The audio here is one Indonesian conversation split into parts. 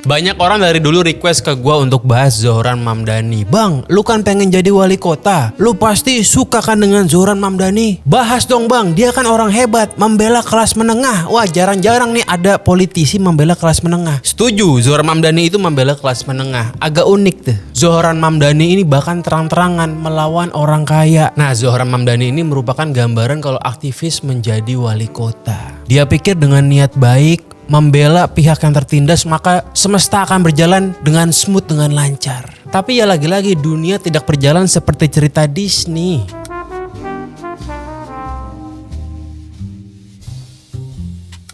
Banyak orang dari dulu request ke gue untuk bahas Zohran Mamdani. Bang, lu kan pengen jadi wali kota. Lu pasti suka kan dengan Zohran Mamdani? Bahas dong bang, dia kan orang hebat, membela kelas menengah. Wah, jarang-jarang nih ada politisi membela kelas menengah. Setuju, Zohran Mamdani itu membela kelas menengah. Agak unik tuh. Zohran Mamdani ini bahkan terang-terangan melawan orang kaya. Nah, Zohran Mamdani ini merupakan gambaran kalau aktivis menjadi wali kota. Dia pikir dengan niat baik, membela pihak yang tertindas, maka semesta akan berjalan dengan smooth, dengan lancar. Tapi ya lagi-lagi dunia tidak berjalan seperti cerita Disney.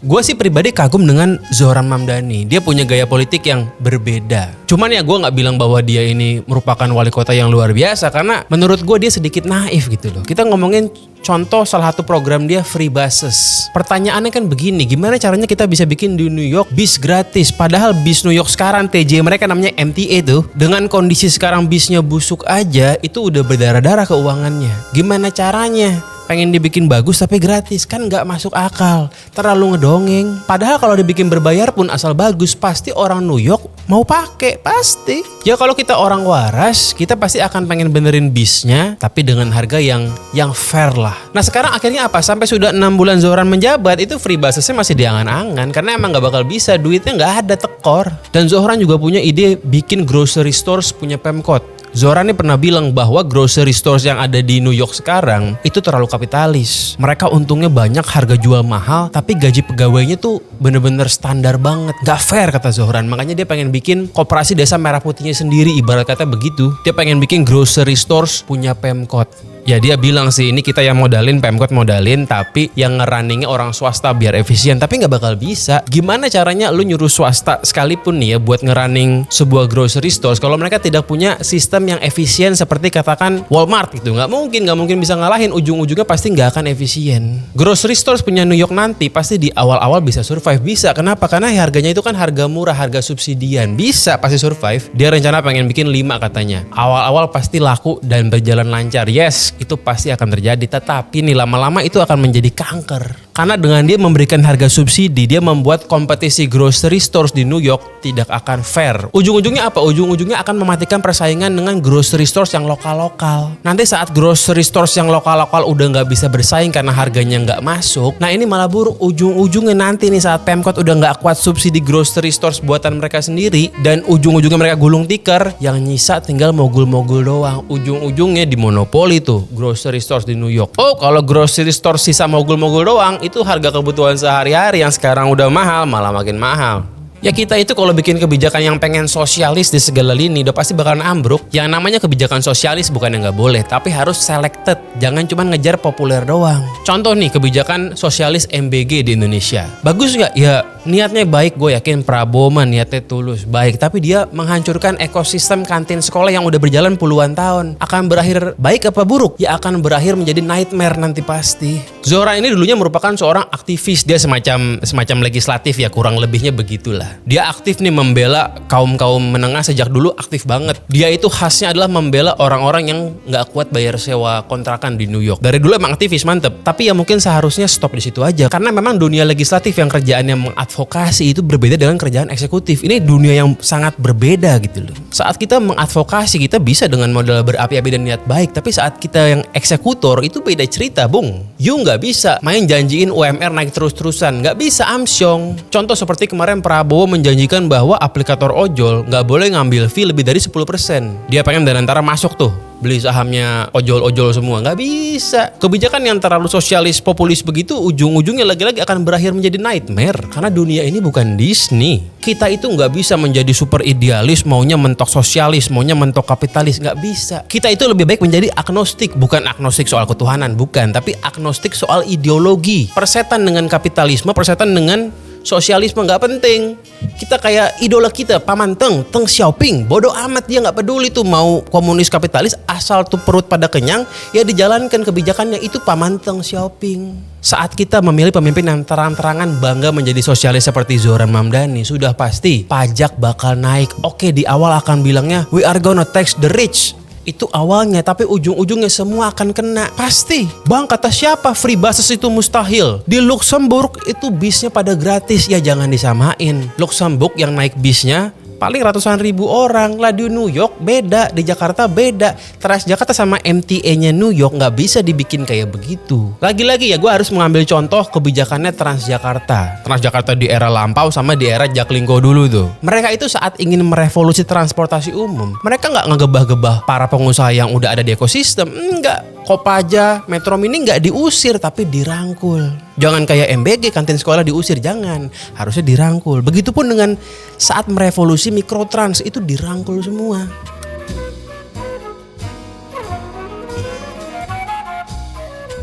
Gue sih pribadi kagum dengan Zohran Mamdani. Dia punya gaya politik yang berbeda. Cuman ya gue gak bilang bahwa dia ini merupakan wali kota yang luar biasa. Karena menurut gue dia sedikit naif gitu loh. Kita ngomongin contoh salah satu program dia, Free Buses. Pertanyaannya kan begini, gimana caranya kita bisa bikin di New York bis gratis? Padahal bis New York sekarang TJ mereka namanya MTA tuh. Dengan kondisi sekarang bisnya busuk aja, itu udah berdarah-darah keuangannya. Gimana caranya? Pengen dibikin bagus tapi gratis, kan gak masuk akal. Terlalu ngedongeng. Padahal kalau dibikin berbayar pun asal bagus, pasti orang New York mau pakai, pasti. Ya kalau kita orang waras, kita pasti akan pengen benerin bisnya, tapi dengan harga yang fair lah. Nah sekarang akhirnya apa? Sampai sudah 6 bulan Zohran menjabat, itu free busesnya masih diangan-angan. Karena emang gak bakal bisa, duitnya gak ada, tekor. Dan Zohran juga punya ide bikin grocery stores punya Pemkot. Zohran ini pernah bilang bahwa grocery stores yang ada di New York sekarang itu terlalu kapitalis. Mereka untungnya banyak, harga jual mahal, tapi gaji pegawainya tuh bener-bener standar banget. Gak fair kata Zohran. Makanya dia pengen bikin koperasi desa merah putihnya sendiri, ibarat kata begitu. Dia pengen bikin grocery stores punya Pemkot. Ya dia bilang sih, ini kita yang modalin, Pemkot modalin, tapi yang ngerunningnya orang swasta biar efisien. Tapi gak bakal bisa. Gimana caranya lu nyuruh swasta sekalipun nih ya buat ngerunning sebuah grocery stores kalau mereka tidak punya sistem yang efisien seperti katakan Walmart gitu. Gak mungkin bisa ngalahin. Ujung-ujungnya pasti gak akan efisien. Grocery stores punya New York nanti pasti di awal-awal bisa survive. Bisa, kenapa? Karena harganya itu kan harga murah, harga subsidian. Bisa pasti survive. Dia rencana pengen bikin 5 katanya. Awal-awal pasti laku dan berjalan lancar. Yes, itu pasti akan terjadi, tetapi nih lama-lama itu akan menjadi kanker. Karena dengan dia memberikan harga subsidi, dia membuat kompetisi grocery stores di New York tidak akan fair. Ujung-ujungnya apa? Ujung-ujungnya akan mematikan persaingan dengan grocery stores yang lokal-lokal. Nanti saat grocery stores yang lokal-lokal udah nggak bisa bersaing karena harganya nggak masuk, nah ini malah buruk. Ujung-ujungnya nanti nih saat Pemkot udah nggak kuat subsidi grocery stores buatan mereka sendiri, dan ujung-ujungnya mereka gulung tikar, yang nyisa tinggal mogul-mogul doang. Ujung-ujungnya dimonopoli tuh grocery stores di New York. Oh, kalau grocery store sisa mogul-mogul doang, itu harga kebutuhan sehari-hari yang sekarang udah mahal malah makin mahal. Ya kita itu kalau bikin kebijakan yang pengen sosialis di segala lini udah pasti bakalan ambruk. Yang namanya kebijakan sosialis bukan yang gak boleh, tapi harus selected. Jangan cuma ngejar populer doang. Contoh nih kebijakan sosialis MBG di Indonesia. Bagus gak? Ya niatnya baik, gue yakin Prabowo mah niatnya tulus, baik. Tapi dia menghancurkan ekosistem kantin sekolah yang udah berjalan puluhan tahun. Akan berakhir baik apa buruk? Ya akan berakhir menjadi nightmare nanti pasti. Zohran ini dulunya merupakan seorang aktivis. Dia semacam legislatif ya, kurang lebihnya begitulah. Dia aktif nih membela kaum menengah sejak dulu, aktif banget. Dia itu khasnya adalah membela orang-orang yang gak kuat bayar sewa kontrakan di New York. Dari dulu emang aktivis, mantep. Tapi ya mungkin seharusnya stop di situ aja. Karena memang dunia legislatif yang kerjaannya mengadvokasi itu berbeda dengan kerjaan eksekutif. Ini dunia yang sangat berbeda gitu loh. Saat kita mengadvokasi, kita bisa dengan modal berapi-api dan niat baik. Tapi saat kita yang eksekutor, itu beda cerita, bung. You gak bisa main janjiin UMR naik terus-terusan. Gak bisa amsyong. Contoh seperti kemarin Prabowo menjanjikan bahwa aplikator ojol nggak boleh ngambil fee lebih dari 10%. Dia pengen dan antara masuk tuh beli sahamnya ojol-ojol semua. Nggak bisa. Kebijakan yang terlalu sosialis populis begitu ujung-ujungnya lagi-lagi akan berakhir menjadi nightmare. Karena dunia ini bukan Disney. Kita itu nggak bisa menjadi super idealis, maunya mentok sosialis, maunya mentok kapitalis. Nggak bisa. Kita itu lebih baik menjadi agnostik. Bukan agnostik soal ketuhanan, bukan. Tapi agnostik soal ideologi. Persetan dengan kapitalisme, persetan dengan sosialisme nggak penting. Kita kayak idola kita Paman Teng Xiaoping, bodoh amat, dia nggak peduli tuh mau komunis kapitalis, asal tuh perut pada kenyang ya dijalankan kebijakannya. Itu Paman Teng Xiaoping. Saat kita memilih pemimpin yang terang-terangan bangga menjadi sosialis seperti Zohran Mamdani, sudah pasti pajak bakal naik. Oke, di awal akan bilangnya we are gonna tax the rich. Itu awalnya, tapi ujung-ujungnya semua akan kena. Pasti. Bang, kata siapa free buses itu mustahil? Di Luxembourg itu bisnya pada gratis. Ya jangan disamain. Luxembourg yang naik bisnya paling ratusan ribu orang. Lah di New York beda, di Jakarta beda. Transjakarta sama MTA-nya New York nggak bisa dibikin kayak begitu. Lagi-lagi ya gue harus mengambil contoh kebijakannya Transjakarta. Transjakarta di era lampau sama di era Jaklingko dulu tuh. Mereka itu saat ingin merevolusi transportasi umum, mereka nggak ngegebah-gebah para pengusaha yang udah ada di ekosistem. Enggak. Kopaja, Metro Mini nggak diusir tapi dirangkul. Jangan kayak MBG, kantin sekolah diusir, jangan. Harusnya dirangkul. Begitupun dengan saat merevolusi Mikrotrans, itu dirangkul semua.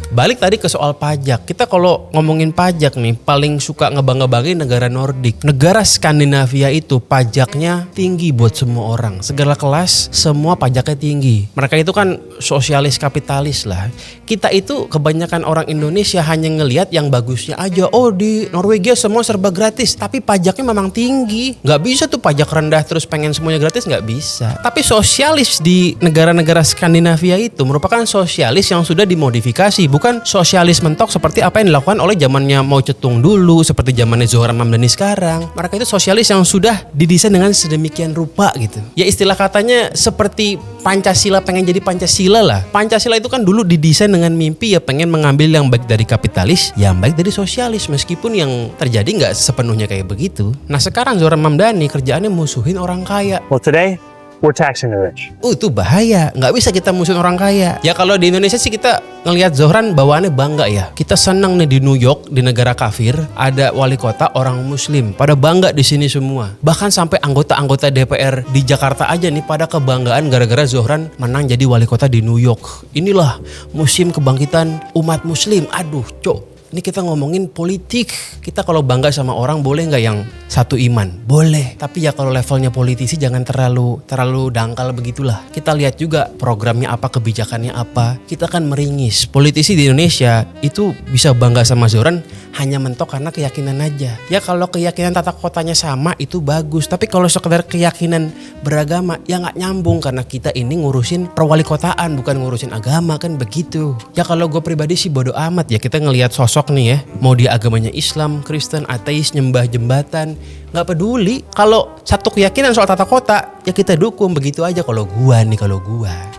Balik tadi ke soal pajak. Kita kalau ngomongin pajak nih, paling suka ngebang-ngebangin negara Nordik. Negara Skandinavia itu pajaknya tinggi buat semua orang. Segala kelas, semua pajaknya tinggi. Mereka itu kan sosialis kapitalis lah. Kita itu kebanyakan orang Indonesia hanya ngelihat yang bagusnya aja. Oh di Norwegia semua serba gratis, tapi pajaknya memang tinggi. Nggak bisa tuh pajak rendah terus pengen semuanya gratis, nggak bisa. Tapi sosialis di negara-negara Skandinavia itu merupakan sosialis yang sudah dimodifikasi, bukan sosialis mentok seperti apa yang dilakukan oleh zamannya Mao Zedong dulu, seperti zamannya Zohran Mamdani sekarang. Mereka itu sosialis yang sudah didesain dengan sedemikian rupa gitu. Ya istilah katanya seperti Pancasila, pengen jadi Pancasila lah. Pancasila itu kan dulu didesain dengan mimpi ya pengen mengambil yang baik dari kapitalis, yang baik dari sosialis, meskipun yang terjadi nggak sepenuhnya kayak begitu. Nah sekarang Zohran Mamdani kerjaannya musuhin orang kaya. Well, today we're taxing the rich. Itu bahaya, nggak bisa kita musuhin orang kaya. Ya kalau di Indonesia sih kita ngelihat Zohran bawaannya bangga ya. Kita senang nih di New York, di negara kafir, ada wali kota orang muslim. Pada bangga di sini semua. Bahkan sampai anggota-anggota DPR di Jakarta aja nih pada kebanggaan gara-gara Zohran menang jadi wali kota di New York. Inilah musim kebangkitan umat muslim. Aduh, cok. Ini kita ngomongin politik. Kita kalau bangga sama orang boleh nggak yang satu iman? Boleh. Tapi ya kalau levelnya politisi jangan terlalu dangkal begitulah. Kita lihat juga programnya apa, kebijakannya apa. Kita kan meringis. Politisi di Indonesia itu bisa bangga sama Zohran hanya mentok karena keyakinan aja. Ya kalau keyakinan tata kotanya sama itu bagus. Tapi kalau sekedar keyakinan beragama ya nggak nyambung, karena kita ini ngurusin perwali kotaan bukan ngurusin agama, kan begitu. Ya kalau gue pribadi sih bodo amat ya, kita ngelihat sosok nih ya, mau dia agamanya Islam, Kristen, ateis, nyembah jembatan, nggak peduli. Kalau satu keyakinan soal tata kota ya kita dukung, begitu aja. Kalau gua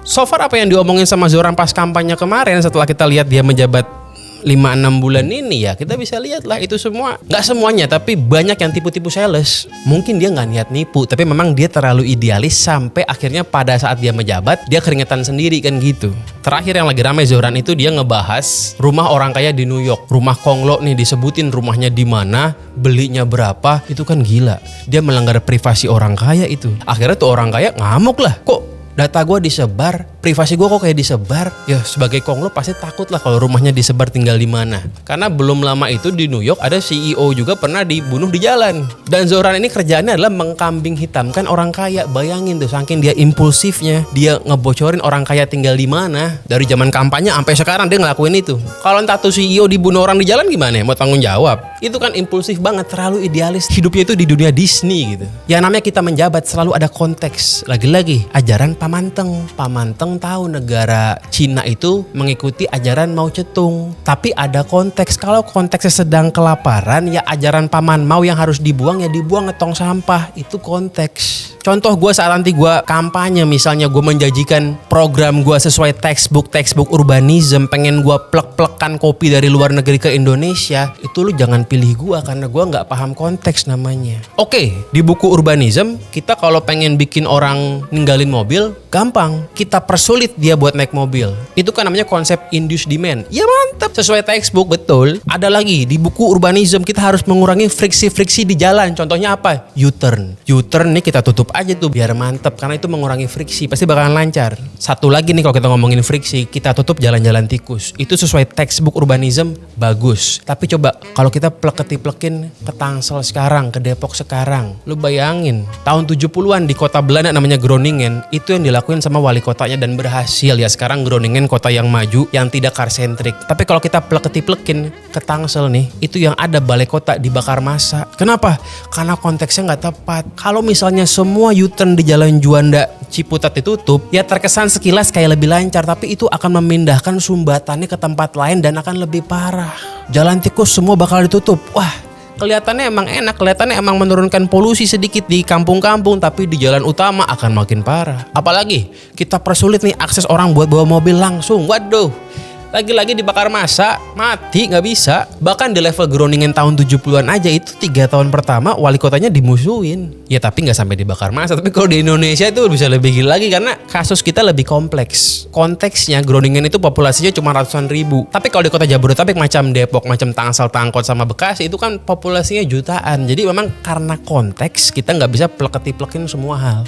so far apa yang diomongin sama Zohran pas kampanye kemarin, setelah kita lihat dia menjabat 5-6 bulan ini, ya kita bisa lihat lah itu semua, nggak semuanya tapi banyak yang tipu-tipu sales. Mungkin dia nggak niat nipu, tapi memang dia terlalu idealis sampai akhirnya pada saat dia menjabat dia keringetan sendiri kan gitu. Terakhir yang lagi ramai Zohran itu dia ngebahas rumah orang kaya di New York, rumah Konglo nih, disebutin rumahnya di mana, belinya berapa, itu kan gila. Dia melanggar privasi orang kaya itu. Akhirnya tuh orang kaya ngamuk lah, kok data gue disebar, privasi gue kok kayak disebar. Ya sebagai Konglo pasti takut lah kalau rumahnya disebar tinggal di mana. Karena belum lama itu di New York ada CEO juga pernah dibunuh di jalan. Dan Zohran ini kerjaannya adalah mengkambing hitamkan orang kaya. Bayangin tuh, saking dia impulsifnya, dia ngebocorin orang kaya tinggal di mana. Dari zaman kampanye sampai sekarang dia ngelakuin itu. Kalau entah tuh CEO dibunuh orang di jalan gimana ya? Mau tanggung jawab? Itu kan impulsif banget, terlalu idealis. Hidupnya itu di dunia Disney gitu. Ya namanya kita menjabat selalu ada konteks. Lagi-lagi ajaran Pamanteng tahu negara Cina itu mengikuti ajaran Mao Zedong. Tapi ada konteks. Kalau konteksnya sedang kelaparan, ya ajaran Paman Mao yang harus dibuang ya dibuang ke tong sampah. Itu konteks. Contoh gue saat nanti gue kampanye, misalnya gue menjanjikan program gue sesuai textbook urbanism, pengen gue plek-plekan kopi dari luar negeri ke Indonesia, itu lu jangan pilih gue karena gue nggak paham konteks namanya. Oke, di buku urbanism kita kalau pengen bikin orang ninggalin mobil gampang, kita persulit dia buat naik mobil. Itu kan namanya konsep induced demand. Ya mantap, sesuai textbook betul. Ada lagi di buku urbanism kita harus mengurangi friksi-friksi di jalan. Contohnya apa? U-turn nih kita tutup aja tuh biar mantep, karena itu mengurangi friksi, pasti bakalan lancar. Satu lagi nih kalau kita ngomongin friksi, kita tutup jalan-jalan tikus. Itu sesuai textbook urbanism bagus. Tapi coba kalau kita plek-plekin ke Tangsel sekarang, ke Depok sekarang, lu bayangin tahun 70-an di kota Belanda namanya Groningen, itu yang dilakuin sama wali kotanya dan berhasil. Ya sekarang Groningen kota yang maju, yang tidak car centric. Tapi kalau kita plek-plekin ke Tangsel nih, itu yang ada balai kota dibakar massa. Kenapa? Karena konteksnya nggak tepat. Kalau misalnya semua U-turn di Jalan Juanda Ciputat ditutup, ya terkesan sekilas kayak lebih lancar, tapi itu akan memindahkan sumbatannya ke tempat lain dan akan lebih parah. Jalan tikus semua bakal ditutup. Wah, Kelihatannya emang enak, kelihatannya emang menurunkan polusi sedikit di kampung-kampung, tapi di jalan utama akan makin parah. Apalagi kita persulit nih akses orang buat bawa mobil langsung. Waduh, lagi-lagi dibakar massa, mati nggak bisa. Bahkan di level Groningen tahun 70-an aja itu 3 tahun pertama wali kotanya dimusuhin. Ya tapi nggak sampai dibakar massa. Tapi kalau di Indonesia itu bisa lebih gila lagi karena kasus kita lebih kompleks. Konteksnya Groningen itu populasinya cuma ratusan ribu. Tapi kalau di kota Jabodetabek macam Depok, macam Tangsel, Tangkot sama Bekasi itu kan populasinya jutaan. Jadi memang karena konteks kita nggak bisa pleketi-plekin semua hal.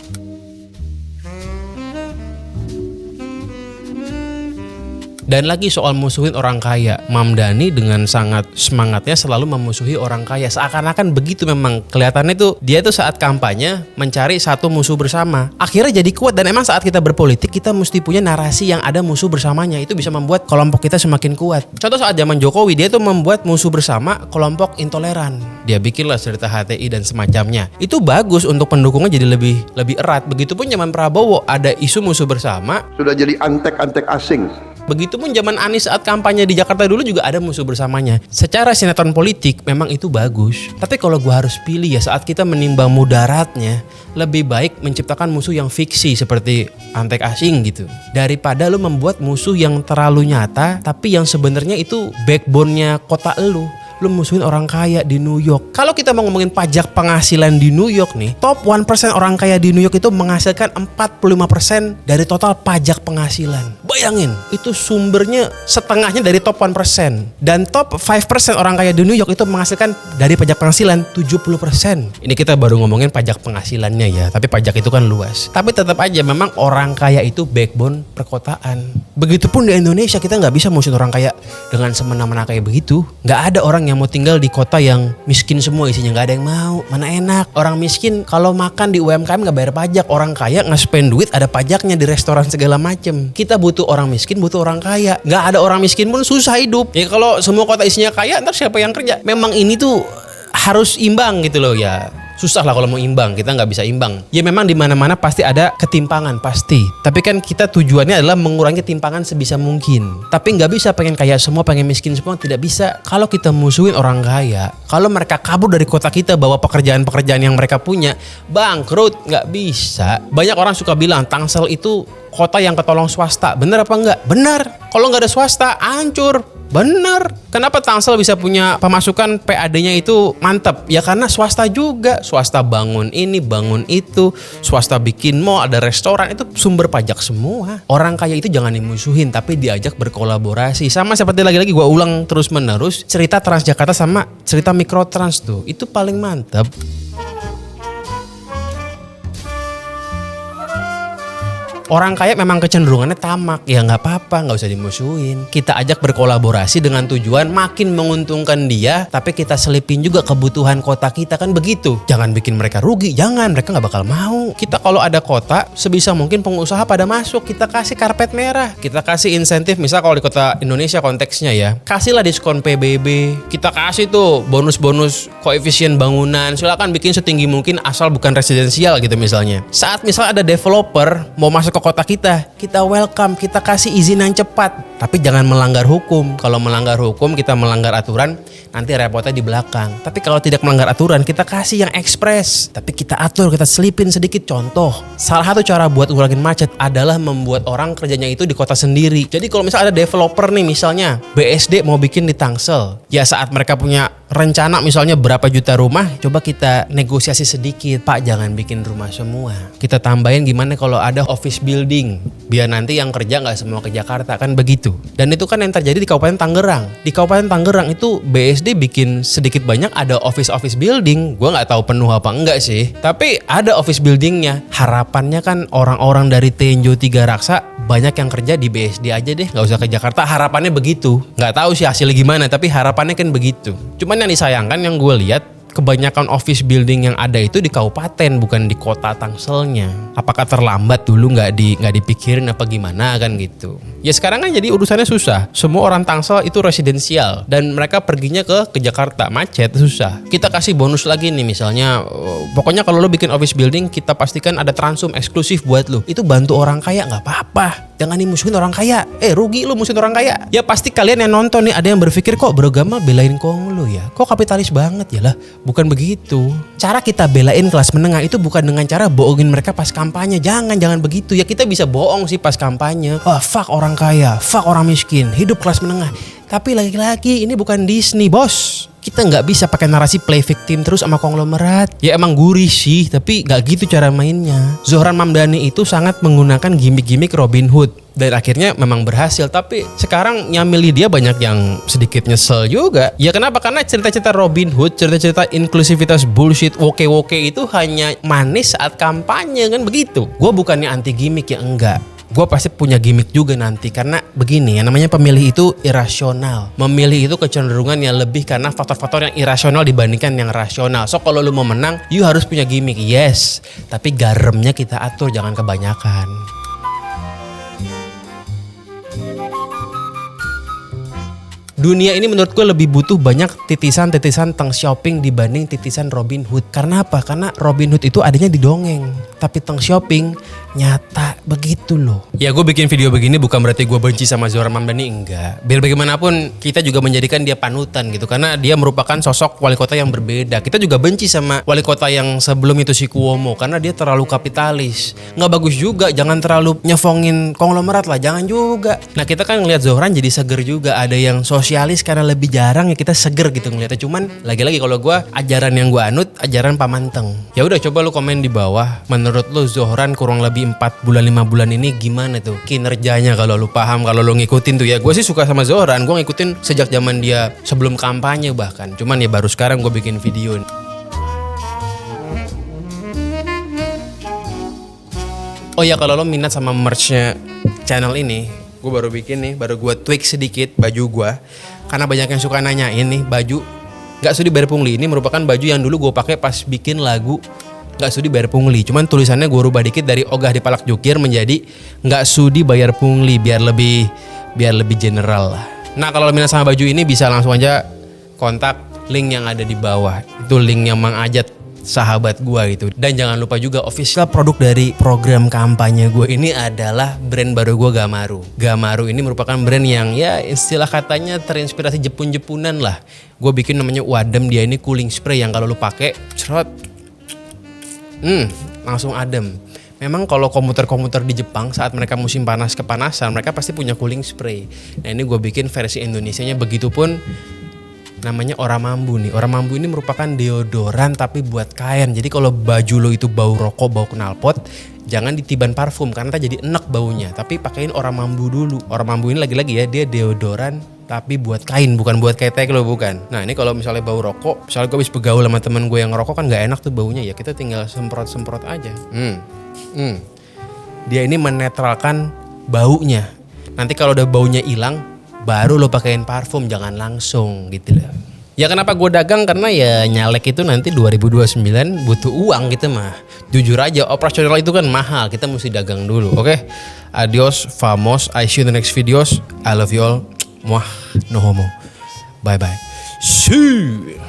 Dan lagi soal musuhin orang kaya, Mamdani dengan sangat semangatnya selalu memusuhi orang kaya. Seakan-akan begitu memang kelihatannya tuh dia tuh saat kampanye mencari satu musuh bersama. Akhirnya jadi kuat dan emang saat kita berpolitik kita mesti punya narasi yang ada musuh bersamanya. Itu bisa membuat kelompok kita semakin kuat. Contoh saat zaman Jokowi dia tuh membuat musuh bersama kelompok intoleran. Dia bikinlah cerita HTI dan semacamnya. Itu bagus untuk pendukungnya jadi lebih erat. Begitupun zaman Prabowo ada isu musuh bersama. Sudah jadi antek-antek asing. Begitupun zaman Anies saat kampanye di Jakarta dulu juga ada musuh bersamanya. Secara sinetron politik memang itu bagus. Tapi kalau gue harus pilih ya saat kita menimbang mudaratnya, lebih baik menciptakan musuh yang fiksi seperti antek asing gitu. Daripada lu membuat musuh yang terlalu nyata tapi yang sebenarnya itu backbone-nya kota lu. Lu musuhin orang kaya di New York. Kalau kita mau ngomongin pajak penghasilan di New York nih, top 1% orang kaya di New York itu menghasilkan 45% dari total pajak penghasilan. Bayangin, itu sumbernya setengahnya dari top 1%. Dan top 5% orang kaya di New York itu menghasilkan dari pajak penghasilan 70%. Ini kita baru ngomongin pajak penghasilannya ya, tapi pajak itu kan luas. Tapi tetap aja memang orang kaya itu backbone perkotaan. Begitupun di Indonesia kita nggak bisa musuhin orang kaya dengan semena-mena kayak begitu. Nggak ada orang yang mau tinggal di kota yang miskin semua isinya, nggak ada yang mau. Mana enak, orang miskin kalau makan di UMKM nggak bayar pajak, orang kaya nge-spend duit ada pajaknya di restoran segala macem. Kita butuh orang miskin, butuh orang kaya. Nggak ada orang miskin pun susah hidup. Ya kalau semua kota isinya kaya, ntar siapa yang kerja? Memang ini tuh harus imbang gitu loh ya. Susah lah kalau mau imbang, kita nggak bisa imbang. Ya memang di mana-mana pasti ada ketimpangan pasti. Tapi kan kita tujuannya adalah mengurangi ketimpangan sebisa mungkin. Tapi nggak bisa pengen kaya semua, pengen miskin semua, tidak bisa. Kalau kita musuhin orang kaya, kalau mereka kabur dari kota kita bawa pekerjaan-pekerjaan yang mereka punya, bangkrut, nggak bisa. Banyak orang suka bilang Tangsel itu kota yang ketolong swasta. Bener apa enggak? Bener. Kalau nggak ada swasta, hancur. Bener. Kenapa Tangsel bisa punya pemasukan PAD-nya itu mantap? Ya karena swasta juga. Swasta bangun ini, bangun itu. Swasta bikin mall, ada restoran. Itu sumber pajak semua. Orang kaya itu jangan dimusuhin, tapi diajak berkolaborasi. Sama seperti lagi-lagi gue ulang terus menerus. Cerita Transjakarta sama cerita Mikrotrans tuh. Itu paling mantap. Orang kaya memang kecenderungannya tamak. Ya nggak apa-apa, nggak usah dimusuhin. Kita ajak berkolaborasi dengan tujuan makin menguntungkan dia, tapi kita selipin juga kebutuhan kota kita, kan begitu. Jangan bikin mereka rugi, jangan, mereka nggak bakal mau. Kita kalau ada kota, sebisa mungkin pengusaha pada masuk. Kita kasih karpet merah, kita kasih insentif. Misal kalau di kota Indonesia konteksnya ya, kasihlah diskon PBB. Kita kasih tuh bonus-bonus koefisien bangunan. Silakan bikin setinggi mungkin asal bukan residensial gitu misalnya. Saat misal ada developer mau masuk ke kota kita welcome, kita kasih izin yang cepat, tapi jangan melanggar hukum. Kalau melanggar hukum, kita melanggar aturan, nanti repotnya di belakang. Tapi kalau tidak melanggar aturan, kita kasih yang ekspres, tapi kita atur, kita selipin sedikit. Contoh, salah satu cara buat ngurangin macet adalah membuat orang kerjanya itu di kota sendiri. Jadi kalau misalnya ada developer nih, misalnya BSD mau bikin di Tangsel, ya saat mereka punya rencana misalnya berapa juta rumah, coba kita negosiasi sedikit. Pak, jangan bikin rumah semua, kita tambahin gimana kalau ada office building, biar nanti yang kerja nggak semua ke Jakarta, kan begitu. Dan itu kan yang terjadi di Kabupaten Tangerang. Di Kabupaten Tangerang itu BSD bikin sedikit banyak ada office building. Gue nggak tahu penuh apa enggak sih, tapi ada office buildingnya. Harapannya kan orang-orang dari Tenjo Tiga Raksa banyak yang kerja di BSD aja deh, nggak usah ke Jakarta. Harapannya begitu. Nggak tahu sih hasilnya gimana, tapi harapannya kan begitu. Cuman yang disayangkan yang gue lihat, kebanyakan office building yang ada itu di kabupaten bukan di kota Tangselnya. Apakah terlambat dulu nggak dipikirin apa gimana kan gitu. Ya sekarang kan jadi urusannya susah. Semua orang Tangsel itu residensial dan mereka perginya ke Jakarta, macet, susah. Kita kasih bonus lagi nih misalnya, pokoknya kalau lo bikin office building kita pastikan ada transum eksklusif buat lo. Itu bantu orang kaya nggak apa-apa. Jangan dimusuhin orang kaya. Rugi lo musuhin orang kaya. Ya pasti kalian yang nonton nih ada yang berpikir kok beragama belain Konglo ya. Kok kapitalis banget ya lah. Bukan begitu. Cara kita belain kelas menengah itu bukan dengan cara bohongin mereka pas kampanye. Jangan begitu. Ya kita bisa bohong sih pas kampanye. Wah, fuck orang kaya, fuck orang miskin, hidup kelas menengah. Tapi lagi-lagi ini bukan Disney, bos. Kita nggak bisa pakai narasi play victim terus sama konglomerat. Ya emang gurih sih, tapi nggak gitu cara mainnya. Zohran Mamdani itu sangat menggunakan gimmick-gimmick Robin Hood. Dan akhirnya memang berhasil. Tapi sekarang nyamili dia banyak yang sedikit nyesel juga. Ya kenapa? Karena cerita-cerita Robin Hood, cerita-cerita inklusivitas bullshit woke-woke itu hanya manis saat kampanye kan begitu. Gue bukannya anti gimmick ya, enggak. Gue pasti punya gimmick juga nanti. Karena begini, yang namanya pemilih itu irasional. Memilih itu kecenderungan yang lebih karena faktor-faktor yang irasional dibandingkan yang rasional. So kalau lu mau menang, you harus punya gimmick. Yes, tapi garamnya kita atur, jangan kebanyakan. Dunia ini menurut gue lebih butuh banyak titisan-titisan Teng Xiaoping dibanding titisan Robin Hood. Karena apa? Karena Robin Hood itu adanya di dongeng. Tapi Teng Xiaoping nyata begitu loh. Ya gue bikin video begini bukan berarti gue benci sama Zohran Mamdani, enggak. Biar bagaimanapun kita juga menjadikan dia panutan gitu. Karena dia merupakan sosok wali kota yang berbeda. Kita juga benci sama wali kota yang sebelum itu si Cuomo. Karena dia terlalu kapitalis. Nggak bagus juga, jangan terlalu nyefongin konglomerat lah, jangan juga. Nah kita kan ngelihat Zohran jadi seger juga. Ada yang sosialis karena lebih jarang ya kita seger gitu ngeliatnya. Cuman lagi-lagi kalau gue ajaran yang gue anut ajaran pamanteng. Ya udah coba lu komen di bawah. Menurut lu Zohran kurang lebih 4 bulan 5 bulan ini gimana tuh kinerjanya kalau lu paham, kalau lu ngikutin tuh ya. Gue sih suka sama Zohran. Gue ngikutin sejak zaman dia sebelum kampanye bahkan. Cuman ya baru sekarang gue bikin video. Oh ya kalau lo minat sama merchnya channel ini, gue baru bikin nih, baru gue tweak sedikit baju gue. Karena banyak yang suka nanyain nih, baju Gak Sudi Bayar Pungli ini merupakan baju yang dulu gue pakai pas bikin lagu Gak Sudi Bayar Pungli. Cuman tulisannya gue rubah dikit dari Ogah Dipalak Jukir menjadi Gak Sudi Bayar Pungli biar lebih general lah. Nah kalau lo minat sama baju ini bisa langsung aja kontak link yang ada di bawah. Itu linknya Mang Ajat, sahabat gue gitu. Dan jangan lupa juga official produk dari program kampanye gue ini adalah brand baru gue, Gamaru. Gamaru ini merupakan brand yang ya istilah katanya terinspirasi Jepun-Jepunan lah. Gue bikin namanya Wadem. Dia ini cooling spray yang kalau lu pakai cerot langsung adem. Memang kalau komuter-komuter di Jepang saat mereka musim panas kepanasan, mereka pasti punya cooling spray. Nah ini gue bikin versi Indonesianya, begitupun namanya Oramambu nih. Oramambu ini merupakan deodoran tapi buat kain. Jadi kalau baju lo itu bau rokok, bau knalpot, jangan ditiban parfum karena jadi enek baunya. Tapi pakein Oramambu dulu. Oramambu ini lagi-lagi ya, dia deodoran tapi buat kain, bukan buat ketek lo, bukan. Nah ini kalau misalnya bau rokok, misalnya gue habis bergaul sama temen gue yang ngerokok kan gak enak tuh baunya ya. Kita tinggal semprot-semprot aja. Dia ini menetralkan baunya. Nanti kalau udah baunya hilang, baru lo pakein parfum, jangan langsung gitu loh. Ya kenapa gue dagang? Karena ya nyalek itu nanti 2029 butuh uang gitu mah. Jujur aja operasional itu kan mahal, kita mesti dagang dulu. Oke? Adios, famos, I see you in the next videos. I love you all. Muah, no homo. Bye bye. See.